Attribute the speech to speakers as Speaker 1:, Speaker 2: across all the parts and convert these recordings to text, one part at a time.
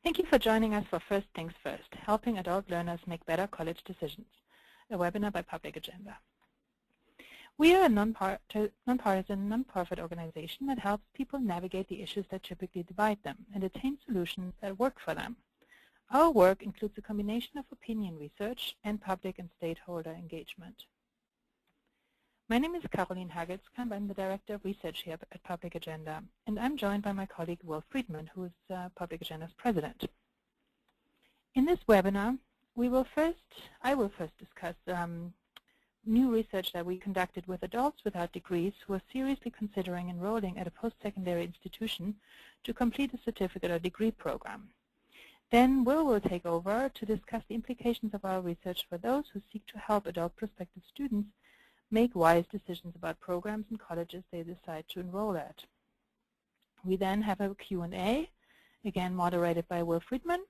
Speaker 1: Thank you for joining us for First Things First, Helping Adult Learners Make Better College Decisions, a webinar by Public Agenda. We are a nonpartisan, nonprofit organization that helps people navigate the issues that typically divide them and attain solutions that work for them. Our work includes a combination of opinion research and public and stakeholder engagement. My name is Caroline Hagelskamp. I'm the Director of Research here at Public Agenda, and I'm joined by my colleague Will Friedman, who is Public Agenda's president. In this webinar, I will first discuss new research that we conducted with adults without degrees who are seriously considering enrolling at a post-secondary institution to complete a certificate or degree program. Then Will take over to discuss the implications of our research for those who seek to help adult prospective students make wise decisions about programs and colleges they decide to enroll at. We then have a Q&A, again moderated by Will Friedman.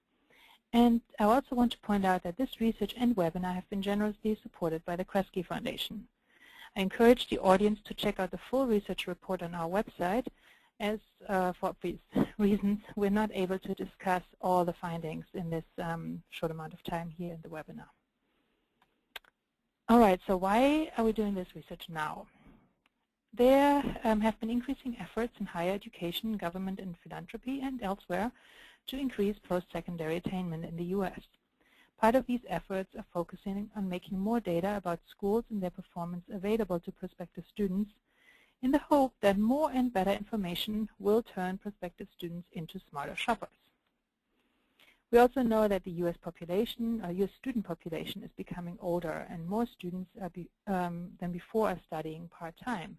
Speaker 1: And I also want to point out that this research and webinar have been generously supported by the Kresge Foundation. I encourage the audience to check out the full research report on our website, as for obvious reasons we're not able to discuss all the findings in this short amount of time here in the webinar. All right, so why are we doing this research now? There have been increasing efforts in higher education, government and philanthropy, and elsewhere to increase post-secondary attainment in the U.S. Part of these efforts are focusing on making more data about schools and their performance available to prospective students in the hope that more and better information will turn prospective students into smarter shoppers. We also know that the U.S. population, or U.S. student population, is becoming older, and more students than before are studying part-time.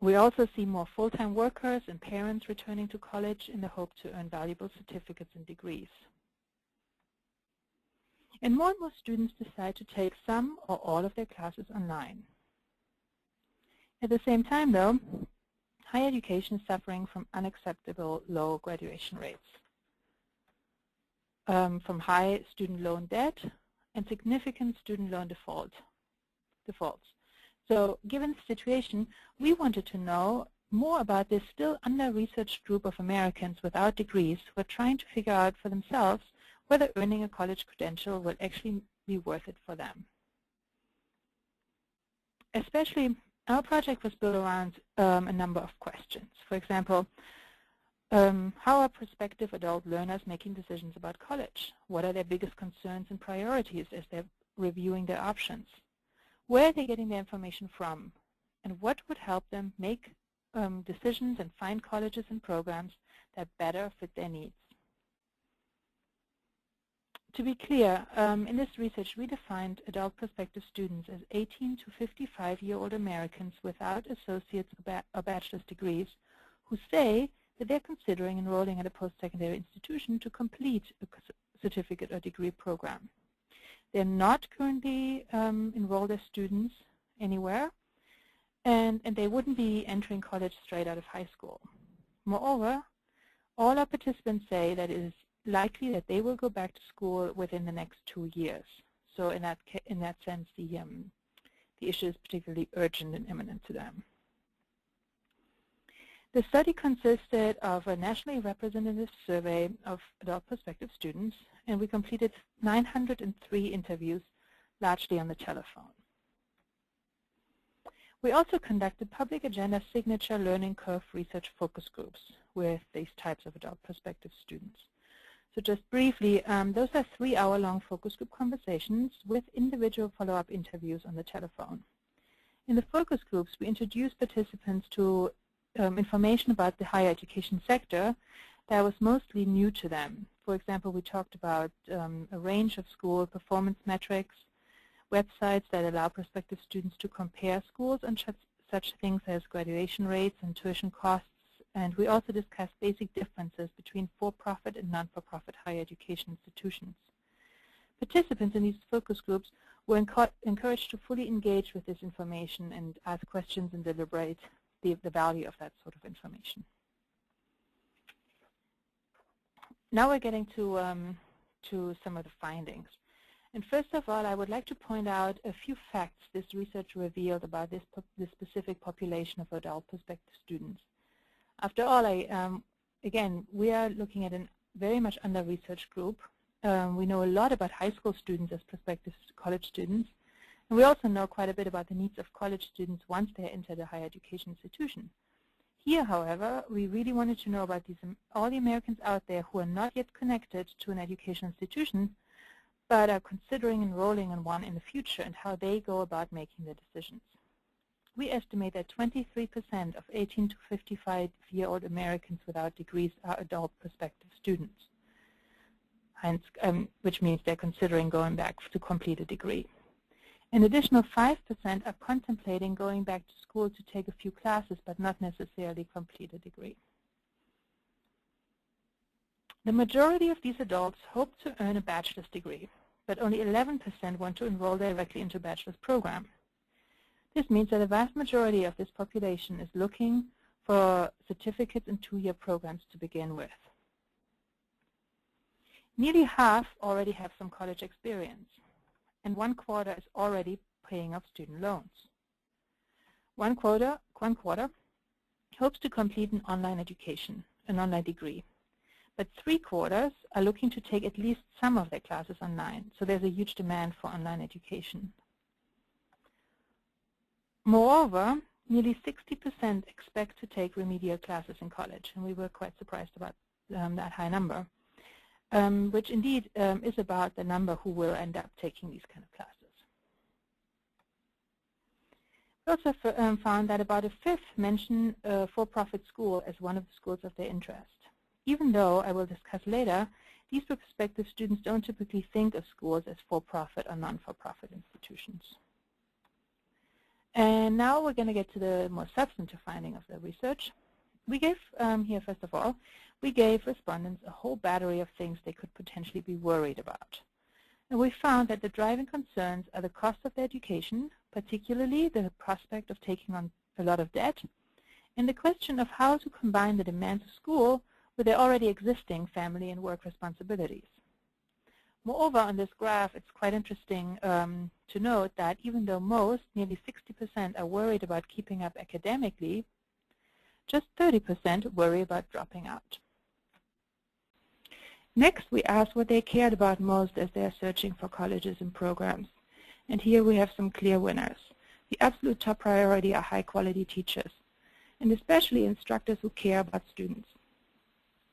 Speaker 1: We also see more full-time workers and parents returning to college in the hope to earn valuable certificates and degrees. And more students decide to take some or all of their classes online. At the same time, though, higher education is suffering from unacceptable low graduation rates, from high student loan debt and significant student loan defaults. So given the situation, we wanted to know more about this still under-researched group of Americans without degrees who are trying to figure out for themselves whether earning a college credential will actually be worth it for them. Especially, our project was built around a number of questions. For example, how are prospective adult learners making decisions about college? What are their biggest concerns and priorities as they're reviewing their options? Where are they getting their information from? And what would help them make decisions and find colleges and programs that better fit their needs? To be clear, in this research, we defined adult prospective students as 18 to 55-year-old Americans without associate's or bachelor's degrees who say that they're considering enrolling at a post-secondary institution to complete a certificate or degree program. They're not currently enrolled as students anywhere, and they wouldn't be entering college straight out of high school. Moreover, all our participants say that it is likely that they will go back to school within the next 2 years. So in that sense, the issue is particularly urgent and imminent to them. The study consisted of a nationally representative survey of adult prospective students, and we completed 903 interviews, largely on the telephone. We also conducted Public Agenda signature learning curve research focus groups with these types of adult prospective students. So just briefly, those are 3-hour-long focus group conversations with individual follow-up interviews on the telephone. In the focus groups, we introduced participants to information about the higher education sector that was mostly new to them. For example, we talked about a range of school performance metrics, websites that allow prospective students to compare schools and such things as graduation rates and tuition costs. And we also discussed basic differences between for-profit and non-for-profit higher education institutions. Participants in these focus groups were encouraged to fully engage with this information and ask questions and deliberate the value of that sort of information. Now we're getting to some of the findings. And first of all, I would like to point out a few facts this research revealed about this specific population of adult prospective students. After all, again, we are looking at a very much under-researched group. We know a lot about high school students as prospective college students, and we also know quite a bit about the needs of college students once they enter the higher education institution. Here, however, we really wanted to know about all the Americans out there who are not yet connected to an educational institution, but are considering enrolling in one in the future and how they go about making their decisions. We estimate that 23% of 18 to 55-year-old Americans without degrees are adult prospective students, hence, which means they're considering going back to complete a degree. An additional 5% are contemplating going back to school to take a few classes, but not necessarily complete a degree. The majority of these adults hope to earn a bachelor's degree, but only 11% want to enroll directly into a bachelor's program. This means that a vast majority of this population is looking for certificates and two-year programs to begin with. Nearly half already have some college experience, and 1/4 is already paying off student loans. One quarter hopes to complete an online education, an online degree, but 3/4 are looking to take at least some of their classes online, so there's a huge demand for online education. Moreover, nearly 60% expect to take remedial classes in college, and we were quite surprised about that high number, which indeed is about the number who will end up taking these kind of classes. We also found that about a fifth mention a for-profit school as one of the schools of their interest, even though, I will discuss later, these prospective students don't typically think of schools as for-profit or non-for-profit institutions. And now we're going to get to the more substantive finding of the research. We gave, here first of all, we gave respondents a whole battery of things they could potentially be worried about. And we found that the driving concerns are the cost of their education, particularly the prospect of taking on a lot of debt, and the question of how to combine the demands of school with their already existing family and work responsibilities. Moreover, on this graph, it's quite interesting to note that even though most, nearly 60%, are worried about keeping up academically, just 30% worry about dropping out. Next, we asked what they cared about most as they are searching for colleges and programs. And here we have some clear winners. The absolute top priority are high-quality teachers, and especially instructors who care about students.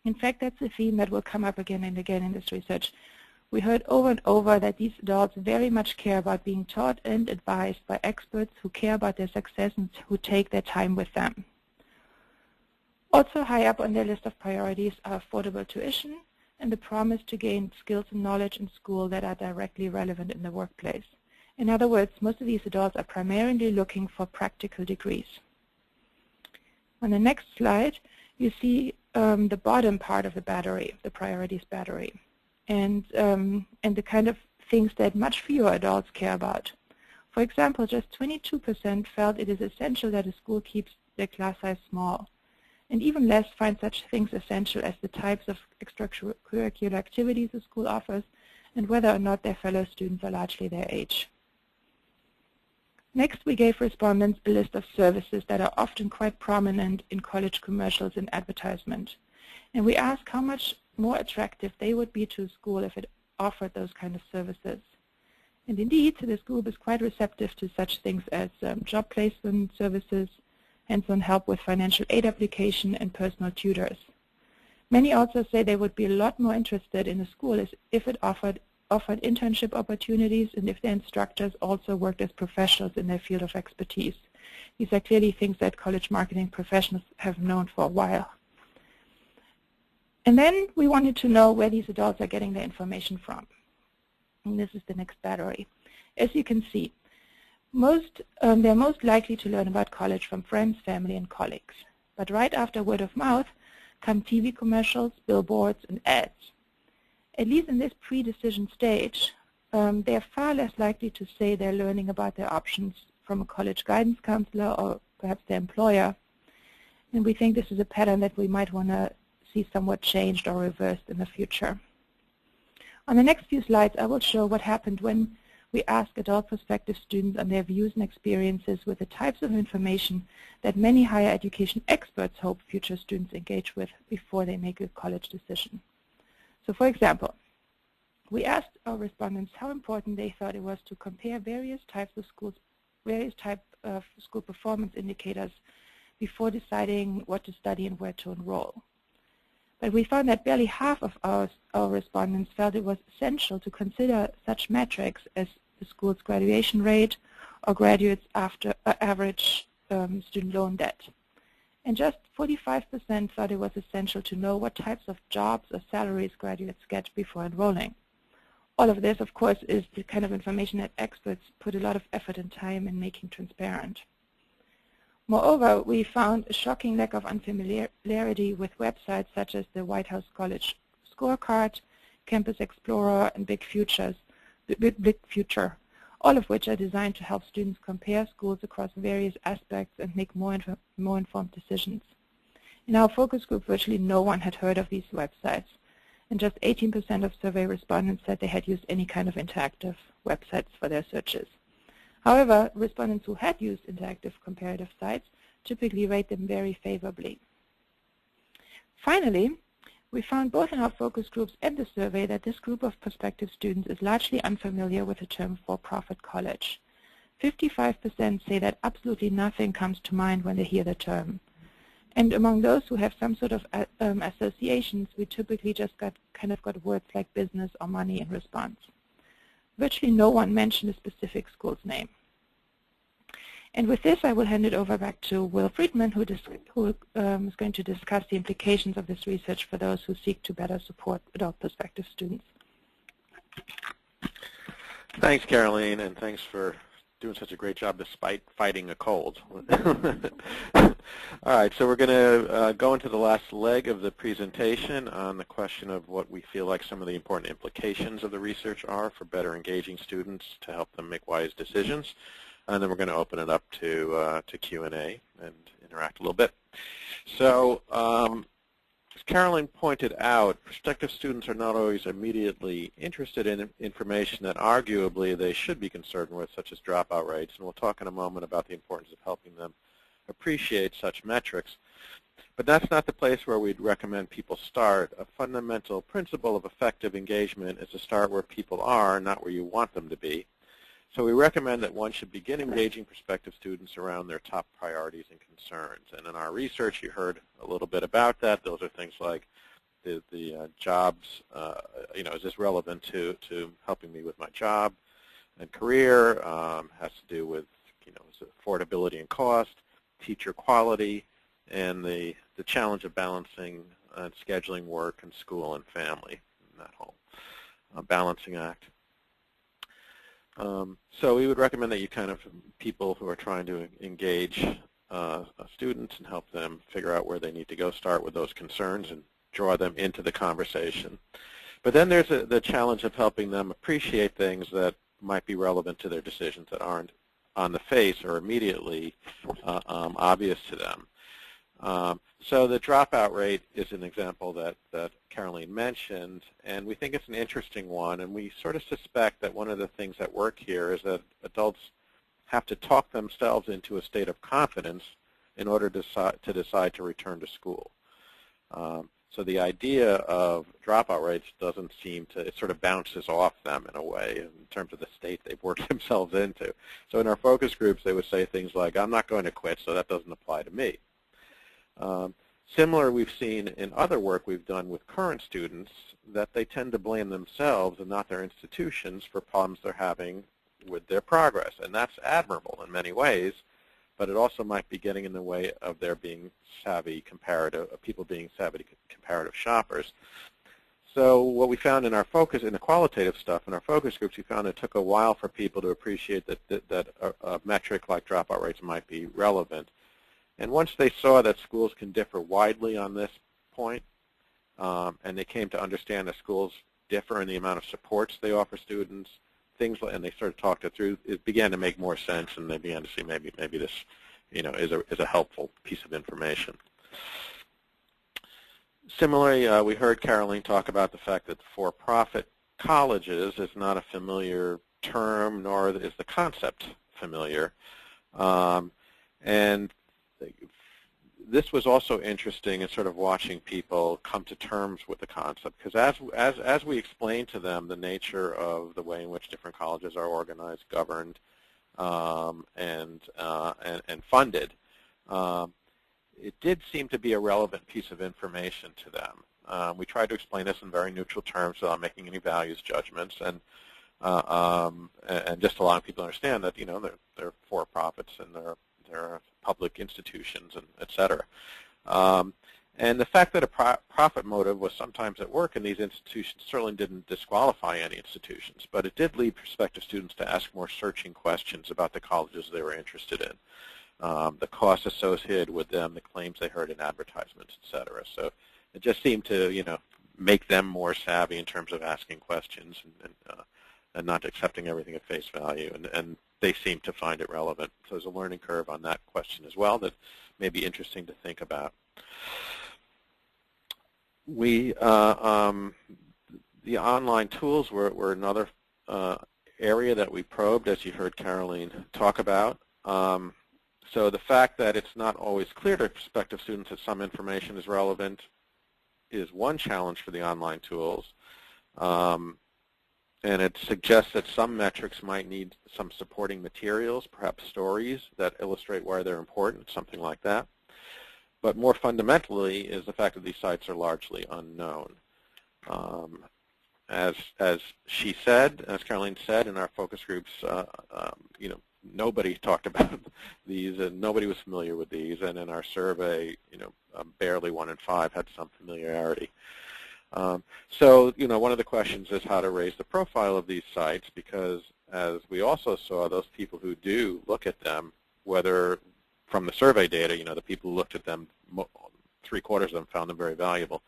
Speaker 1: In fact, that's a theme that will come up again and again in this research. We heard over and over that these adults very much care about being taught and advised by experts who care about their success and who take their time with them. Also high up on their list of priorities are affordable tuition and the promise to gain skills and knowledge in school that are directly relevant in the workplace. In other words, most of these adults are primarily looking for practical degrees. On the next slide, you see the bottom part of the battery, the priorities battery, and the kind of things that much fewer adults care about. For example, just 22% felt it is essential that a school keeps their class size small, and even less find such things essential as the types of extracurricular activities the school offers and whether or not their fellow students are largely their age. Next, we gave respondents a list of services that are often quite prominent in college commercials and advertisement. And we asked how much more attractive they would be to a school if it offered those kind of services. And indeed, this group is quite receptive to such things as job placement services, hands-on help with financial aid application, and personal tutors. Many also say they would be a lot more interested in a school if it offered internship opportunities and if their instructors also worked as professionals in their field of expertise. These are clearly things that college marketing professionals have known for a while. And then we wanted to know where these adults are getting their information from. And this is the next battery. As you can see, they're most likely to learn about college from friends, family, and colleagues. But right after word of mouth come TV commercials, billboards, and ads. At least in this pre-decision stage, they are far less likely to say they're learning about their options from a college guidance counselor or perhaps their employer. And we think this is a pattern that we might want to see somewhat changed or reversed in the future. On the next few slides, I will show what happened when we asked adult prospective students on their views and experiences with the types of information that many higher education experts hope future students engage with before they make a college decision. So for example, we asked our respondents how important they thought it was to compare various types of school performance indicators before deciding what to study and where to enroll. But we found that barely half of our respondents felt it was essential to consider such metrics as the school's graduation rate or graduates' average student loan debt. And just 45% thought it was essential to know what types of jobs or salaries graduates get before enrolling. All of this, of course, is the kind of information that experts put a lot of effort and time in making transparent. Moreover, we found a shocking lack of unfamiliarity with websites such as the White House College Scorecard, Campus Explorer, and Big Future, all of which are designed to help students compare schools across various aspects and make more informed decisions. In our focus group, virtually no one had heard of these websites, and just 18% of survey respondents said they had used any kind of interactive websites for their searches. However, respondents who had used interactive comparative sites typically rate them very favorably. Finally, we found both in our focus groups and the survey that this group of prospective students is largely unfamiliar with the term for-profit college. 55% say that absolutely nothing comes to mind when they hear the term. And among those who have some sort of associations, we typically just got words like business or money in response. Virtually no one mentioned a specific school's name. And with this, I will hand it over back to Will Friedman, who is going to discuss the implications of this research for those who seek to better support adult prospective students.
Speaker 2: Thanks, Caroline, and thanks for doing such a great job despite fighting a cold. All right, so we're going to go into the last leg of the presentation on the question of what we feel like some of the important implications of the research are for better engaging students to help them make wise decisions. And then we're going to open it up to Q&A and interact a little bit. So as Caroline pointed out, prospective students are not always immediately interested in information that arguably they should be concerned with, such as dropout rates. And we'll talk in a moment about the importance of helping them appreciate such metrics. But that's not the place where we'd recommend people start. A fundamental principle of effective engagement is to start where people are, not where you want them to be. So we recommend that one should begin engaging prospective students around their top priorities and concerns. And in our research, you heard a little bit about that. Those are things like the jobs, is this relevant to helping me with my job and career? Has to do with, affordability and cost, teacher quality, and the challenge of balancing and scheduling work and school and family, and that whole balancing act. So we would recommend that you people who are trying to engage students and help them figure out where they need to go, start with those concerns and draw them into the conversation. But then there's the challenge of helping them appreciate things that might be relevant to their decisions that aren't on the face or immediately obvious to them. So the dropout rate is an example that Caroline mentioned, and we think it's an interesting one, and we sort of suspect that one of the things at work here is that adults have to talk themselves into a state of confidence in order to decide to return to school. So the idea of dropout rates doesn't seem to, it sort of bounces off them in a way in terms of the state they've worked themselves into. So in our focus groups, they would say things like, I'm not going to quit, so that doesn't apply to me. Similar, we've seen in other work we've done with current students that they tend to blame themselves and not their institutions for problems they're having with their progress. And that's admirable in many ways, but it also might be getting in the way of their being savvy comparative, of people being savvy comparative shoppers. So what we found in our focus, in the qualitative stuff, in our focus groups, we found it took a while for people to appreciate that a metric like dropout rates might be relevant. And once they saw that schools can differ widely on this point, and they came to understand that schools differ in the amount of supports they offer students, and they started to talk it through, it began to make more sense, and they began to see maybe this, is a helpful piece of information. Similarly, we heard Caroline talk about the fact that for-profit colleges is not a familiar term nor is the concept familiar. And this was also interesting in sort of watching people come to terms with the concept, because as we explained to them the nature of the way in which different colleges are organized, governed, and funded, it did seem to be a relevant piece of information to them. We tried to explain this in very neutral terms without making any values judgments, and just allowing people to understand that they're for-profits and they're public institutions, and et cetera. And the fact that a profit motive was sometimes at work in these institutions certainly didn't disqualify any institutions, but it did lead prospective students to ask more searching questions about the colleges they were interested in, the costs associated with them, the claims they heard in advertisements, et cetera. So it just seemed to make them more savvy in terms of asking questions and not accepting everything at face value, and they seem to find it relevant. So there's a learning curve on that question as well that may be interesting to think about. The online tools were another area that we probed, as you heard Caroline talk about. So the fact that it's not always clear to prospective students that some information is relevant is one challenge for the online tools. And it suggests that some metrics might need some supporting materials, perhaps stories that illustrate why they're important, something like that. But more fundamentally is the fact that these sites are largely unknown. As she said, as Caroline said, in our focus groups, nobody talked about these, and nobody was familiar with these. And in our survey, barely 1 in 5 had some familiarity. So, one of the questions is how to raise the profile of these sites, because as we also saw, those people who do look at them, whether from the survey data, the people who looked at them, 3/4 of them found them very valuable.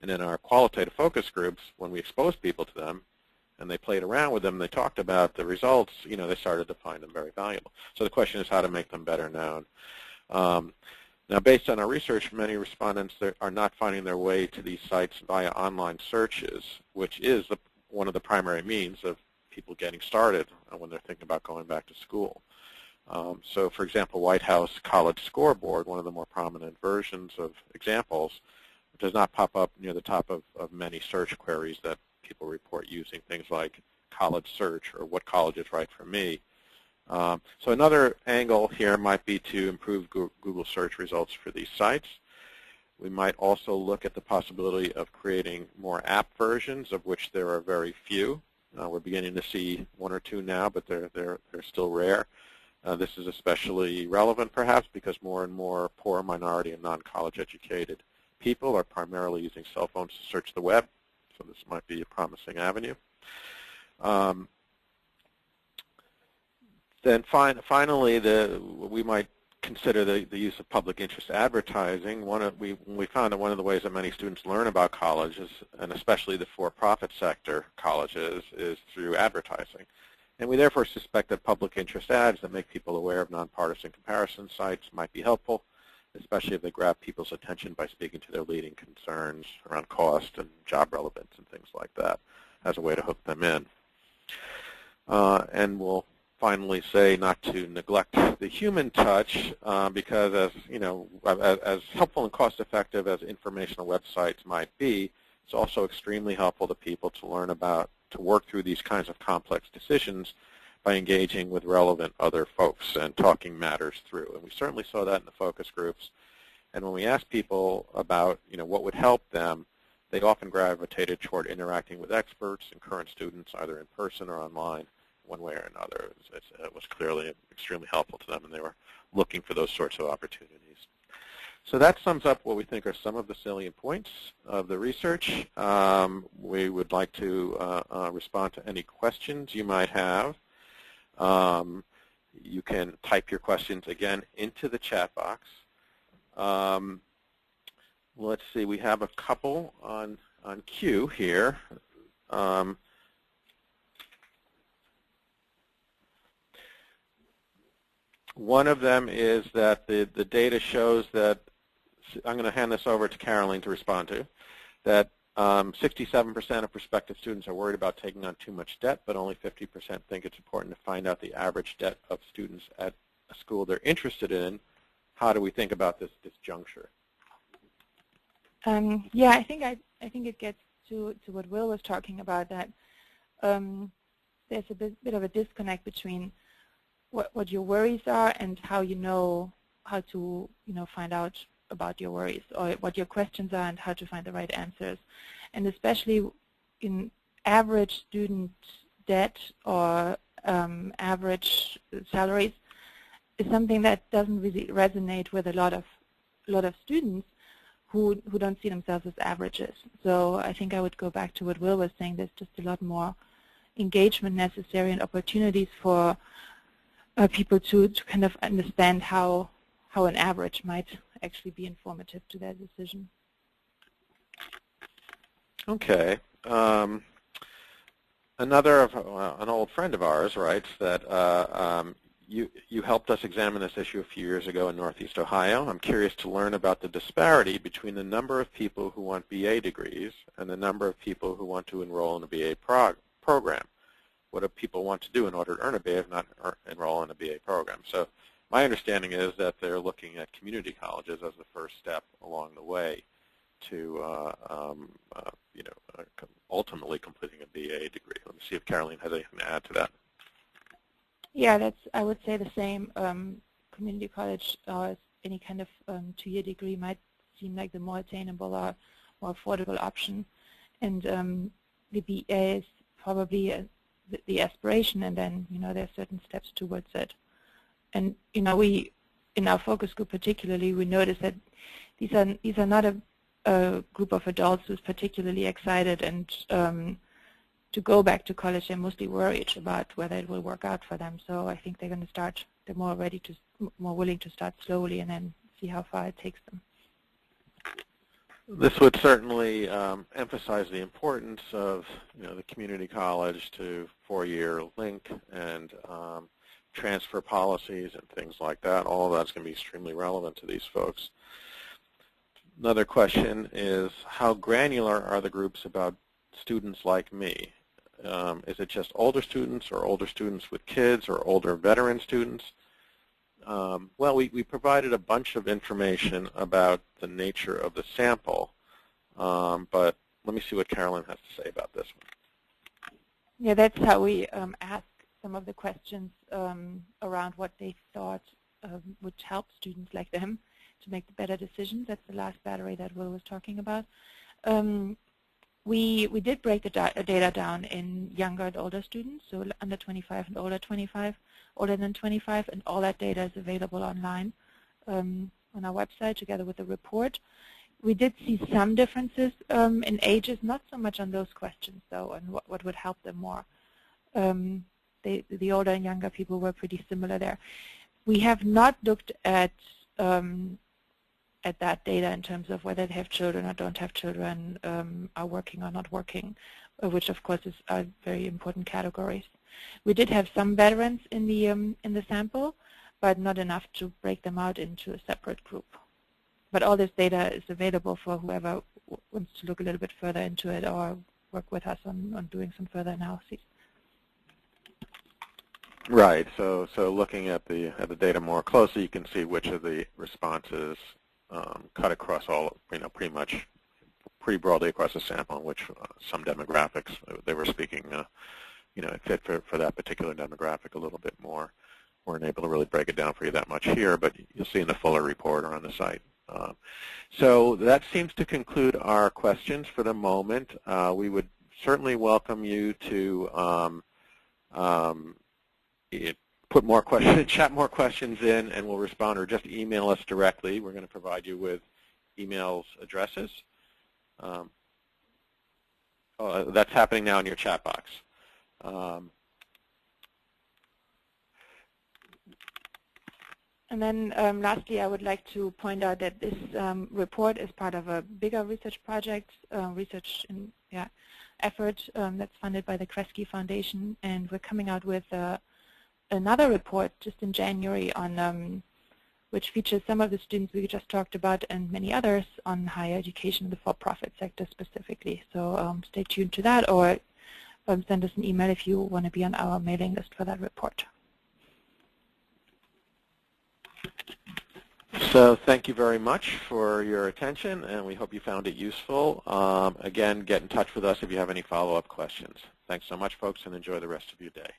Speaker 2: And in our qualitative focus groups, when we exposed people to them and they played around with them, they talked about the results, they started to find them very valuable. So the question is how to make them better known. Now, based on our research, many respondents are not finding their way to these sites via online searches, which is one of the primary means of people getting started when they're thinking about going back to school. So, for example, White House College Scoreboard, one of the more prominent versions of examples, does not pop up near the top of many search queries that people report using, things like college search or what college is right for me. So another angle here might be to improve Google search results for these sites. We might also look at the possibility of creating more app versions, of which there are very few. We're beginning to see 1 or 2 now, but they're still rare. This is especially relevant, perhaps, because more and more poor, minority, and non-college educated people are primarily using cell phones to search the web, so this might be a promising avenue. Then finally, we might consider the use of public interest advertising. We found that one of the ways that many students learn about colleges, and especially the for-profit sector colleges, is through advertising. And we therefore suspect that public interest ads that make people aware of nonpartisan comparison sites might be helpful, especially if they grab people's attention by speaking to their leading concerns around cost and job relevance and things like that as a way to hook them in. And we'll finally say not to neglect the human touch, because as helpful and cost-effective as informational websites might be, it's also extremely helpful to people to learn about, to work through these kinds of complex decisions by engaging with relevant other folks and talking matters through. And we certainly saw that in the focus groups. And when we asked people about, what would help them, they often gravitated toward interacting with experts and current students, either in person or online, one way or another. It was clearly extremely helpful to them, and they were looking for those sorts of opportunities. So that sums up what we think are some of the salient points of the research. We would like to respond to any questions you might have. You can type your questions again into the chat box. Let's see, we have a couple on queue here. One of them is that the data shows that, I'm going to hand this over to Caroline to respond to, that 67% of prospective students are worried about taking on too much debt, but only 50% think it's important to find out the average debt of students at a school they're interested in. How do we think about this juncture?
Speaker 1: Yeah, I think it gets to what Will was talking about, that there's a bit of a disconnect between what your worries are and how you know how to find out about your worries, or what your questions are and how to find the right answers. And especially in average student debt or average salaries is something that doesn't really resonate with a lot of students who don't see themselves as averages. So I think I would go back to what Will was saying. There's just a lot more engagement necessary and opportunities for people to kind of understand how an average might actually be informative to their decision.
Speaker 2: Okay. An old friend of ours writes that you helped us examine this issue a few years ago in Northeast Ohio. I'm curious to learn about the disparity between the number of people who want BA degrees and the number of people who want to enroll in a BA program. What do people want to do in order to earn a BA if not enroll in a BA program? So my understanding is that they're looking at community colleges as the first step along the way to ultimately completing a BA degree. Let me see if Caroline has anything to add to that.
Speaker 1: Yeah, I would say the same. Community college or any kind of two-year degree might seem like the more attainable or more affordable option, and the BA is probably the aspiration, and then there are certain steps towards it. And we, in our focus group particularly, we noticed that these are not a group of adults who's particularly excited and to go back to college. They're mostly worried about whether it will work out for them. So I think they're going to start. They're more willing to start slowly and then see how far it takes them.
Speaker 2: This would certainly emphasize the importance of the community college to four-year link and transfer policies and things like that. All of that's going to be extremely relevant to these folks. Another question is, how granular are the groups about students like me? Is it just older students or older students with kids or older veteran students? Well, we provided a bunch of information about the nature of the sample, but let me see what Caroline has to say about this one.
Speaker 1: Yeah, that's how we asked some of the questions around what they thought would help students like them to make the better decisions. That's the last battery that Will was talking about. We did break the data down in younger and older students, so under 25 and older than 25, and all that data is available online on our website together with the report. We did see some differences in ages, not so much on those questions though, and what would help them more. The older and younger people were pretty similar there. We have not looked at that data in terms of whether they have children or don't have children, are working or not working, which of course are very important categories. We did have some veterans in the sample, but not enough to break them out into a separate group. But all this data is available for whoever wants to look a little bit further into it or work with us on doing some further analyses.
Speaker 2: Right. So looking at the data more closely, you can see which of the responses cut across all, pretty broadly across the sample, in which some demographics they were speaking, it fit for that particular demographic a little bit more. Weren't able to really break it down for you that much here, but you'll see in the fuller report or on the site. So that seems to conclude our questions for the moment. We would certainly welcome you to put more questions, chat more questions in, and we'll respond, or just email us directly. We're going to provide you with emails addresses. That's happening now in your chat box.
Speaker 1: And then lastly, I would like to point out that this report is part of a bigger research project, effort that's funded by the Kresge Foundation, and we're coming out with another report just in January on which features some of the students we just talked about and many others on higher education in the for-profit sector specifically. So stay tuned to that, or send us an email if you want to be on our mailing list for that report.
Speaker 2: So thank you very much for your attention, and we hope you found it useful. Again, get in touch with us if you have any follow-up questions. Thanks so much, folks, and enjoy the rest of your day.